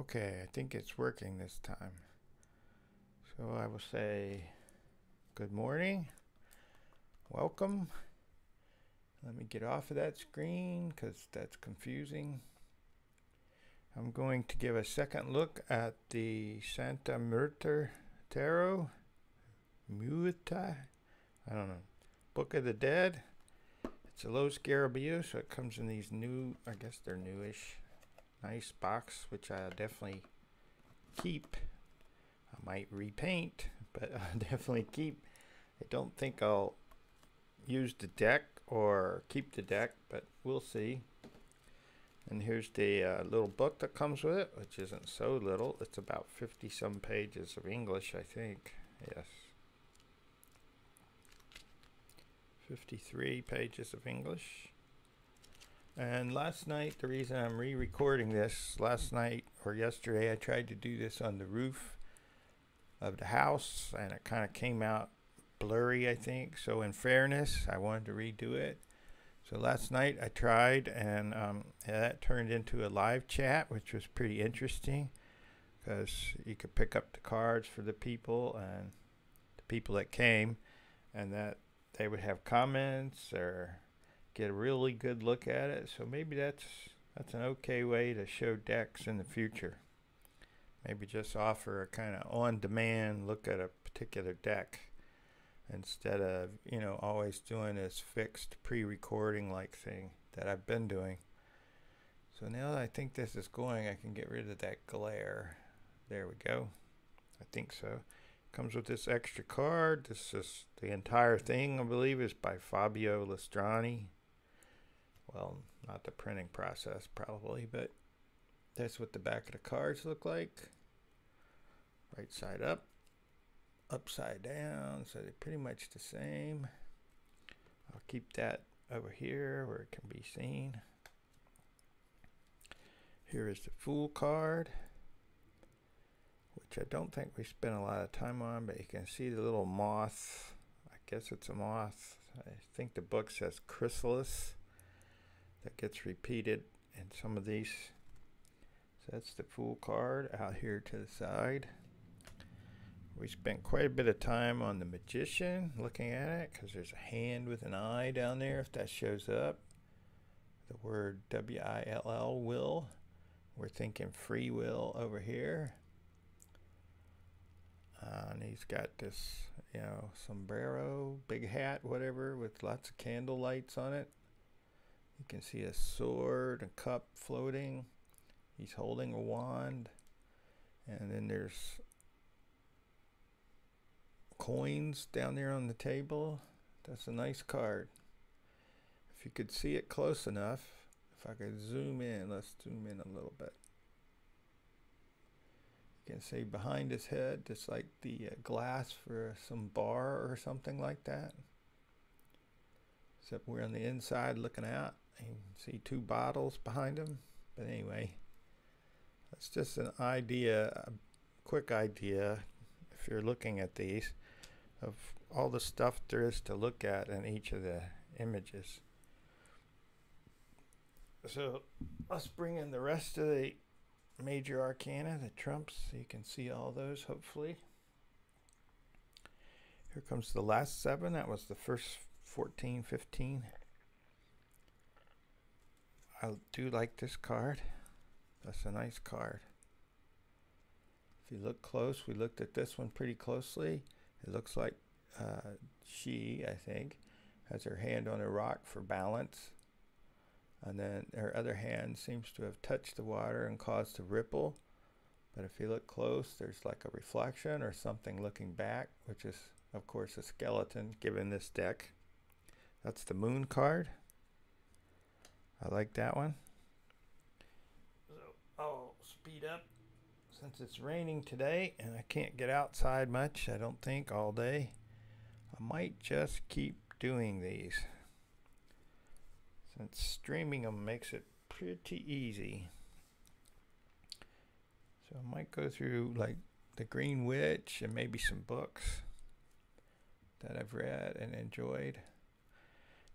Okay, I think it's working this time. So I will say good morning, welcome. Let me get off of that screen because that's confusing. I'm going to give a second look at the Santa Muerte Tarot, Muerte, I don't know, Book of the Dead. It's a low scarabeo, so it comes in these new, I guess they're newish, nice box, which I'll definitely keep. I might repaint, but I'll definitely keep. I don't think I'll use the deck or keep the deck, but we'll see. And here's the little book that comes with it, which isn't so little. It's about 50 some pages of English, I think. Yes. 53 pages of English. And last night, the reason I'm re-recording this, last night or yesterday, I tried to do this on the roof of the house, and it kind of came out blurry, I think. So in fairness, I wanted to redo it. So last night I tried, and that turned into a live chat, which was pretty interesting because you could pick up the cards for the people and the people that came, and that they would have comments or get a really good look at it. So maybe that's an okay way to show decks in the future. Maybe just offer a kind of on-demand look at a particular deck instead of, always doing this fixed pre-recording like thing that I've been doing. So now that I think this is going, I can get rid of that glare. There we go. I think so. Comes with this extra card. This is the entire thing, I believe, is by Fabio Lestrani. Well, not the printing process probably, but that's what the back of the cards look like. Right side up, upside down, so they're pretty much the same. I'll keep that over here where it can be seen. Here is the Fool card, which I don't think we spent a lot of time on, but you can see the little moth. I guess it's a moth. I think the book says chrysalis. That gets repeated in some of these. So that's the Fool card out here to the side. We spent quite a bit of time on the Magician, looking at it, because there's a hand with an eye down there, if that shows up. The word W-I-L-L, will. We're thinking free will over here. And he's got this, sombrero, big hat, whatever, with lots of candle lights on it. You can see a sword, a cup floating. He's holding a wand. And then there's coins down there on the table. That's a nice card. If you could see it close enough, if I could zoom in, let's zoom in a little bit. You can see behind his head, just like the glass for some bar or something like that. Except we're on the inside looking out. You can see two bottles behind him. But anyway, that's just an idea, a quick idea, if you're looking at these, of all the stuff there is to look at in each of the images. So let's bring in the rest of the major arcana, the trumps, so you can see all those, hopefully. Here comes the last 7. That was the first 14, 15. I do like this card. That's a nice card. If you look close, we looked at this one pretty closely. It looks like she, I think, has her hand on a rock for balance. And then her other hand seems to have touched the water and caused a ripple. But if you look close, there's like a reflection or something looking back, which is, of course, a skeleton given this deck. That's the Moon card. I like that one. So I'll speed up since it's raining today and I can't get outside much, I don't think, all day. I might just keep doing these, since streaming them makes it pretty easy. So I might go through like the Green Witch and maybe some books that I've read and enjoyed.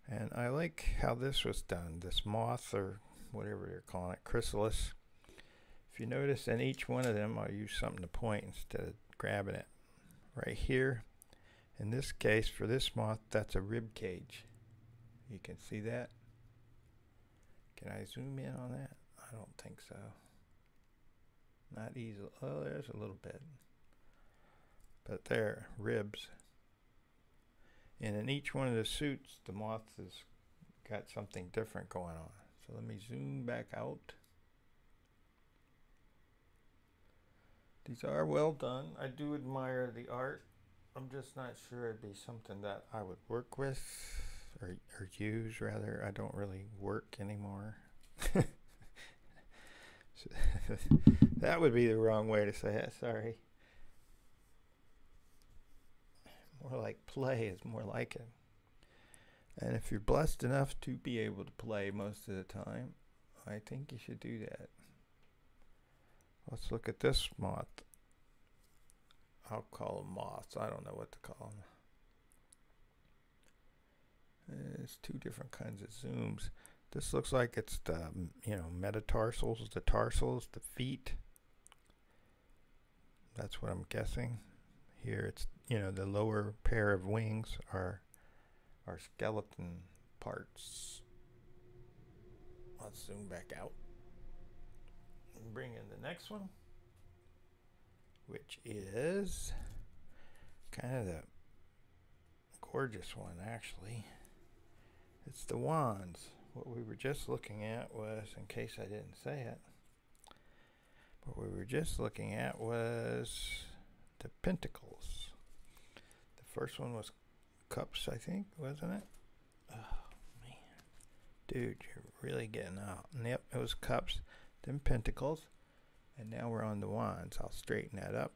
And I like how this was done, this moth or whatever they're calling it, chrysalis. If you notice in each one of them, I'll use something to point instead of grabbing it. Right here, in this case, for this moth, that's a rib cage. You can see that. Can I zoom in on that? I don't think so. Not easily. Oh, there's a little bit. But there, ribs. And in each one of the suits, the moth has got something different going on. So let me zoom back out. These are well done. I do admire the art. I'm just not sure it'd be something that I would work with, or use rather. I don't really work anymore. That would be the wrong way to say it, sorry. More like play is more like it. And if you're blessed enough to be able to play most of the time, I think you should do that. Let's look at this moth. I'll call them moths. I don't know what to call them. There's two different kinds of zooms. This looks like it's the, metatarsals, the tarsals, the feet. That's what I'm guessing. Here it's, the lower pair of wings are skeleton parts. Let's zoom back out and bring in the next one, which is kind of the gorgeous one, actually. It's the wands. What we were just looking at was, in case I didn't say it, what we were just looking at was the pentacles. The first one was cups, I think, wasn't it? Oh, man. Dude, you're really getting out. Yep, it was cups, then pentacles, and now we're on the wands. I'll straighten that up.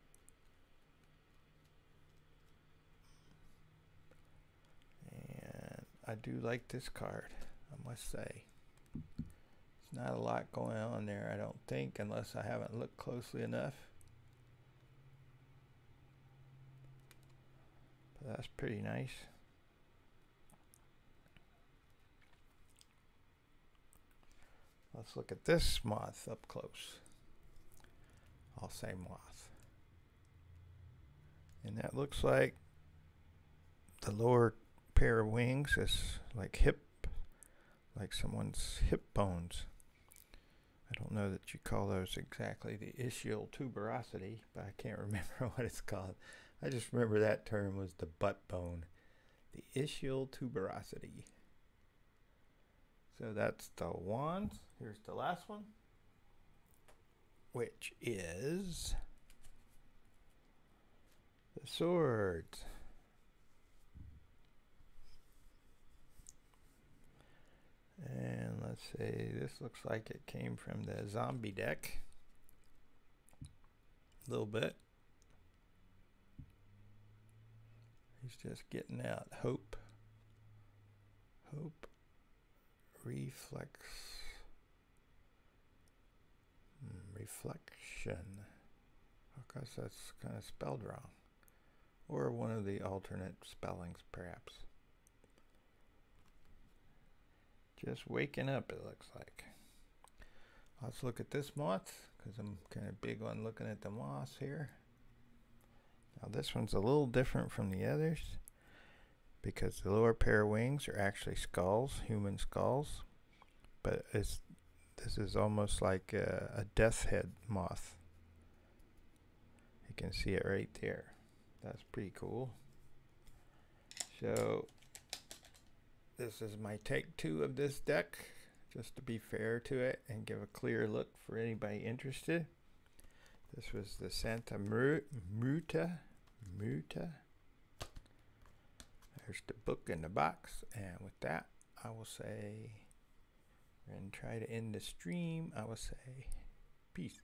And I do like this card, I must say. There's not a lot going on there, I don't think, unless I haven't looked closely enough. But that's pretty nice. Let's look at this moth up close. I'll say moth. And that looks like the lower pair of wings is like someone's hip bones. I don't know that you call those exactly the ischial tuberosity, but I can't remember what it's called. I just remember that term was the butt bone. The ischial tuberosity. So that's the wands. Here's the last one, which is the swords. And let's see, this looks like it came from the zombie deck. A little bit. He's just getting out. Hope. Reflection. I guess that's kind of spelled wrong. Or one of the alternate spellings, perhaps. Just waking up, it looks like. Let's look at this moth, because I'm kind of big on looking at the moths here. Now this one's a little different from the others, because the lower pair of wings are actually skulls, human skulls. But this is almost like a death's head moth. You can see it right there. That's pretty cool. So this is my take 2 of this deck, just to be fair to it and give a clear look for anybody interested. This was the Santa Muerte. There's the book in the box, and with that, I will say, and try to end the stream, I will say, peace.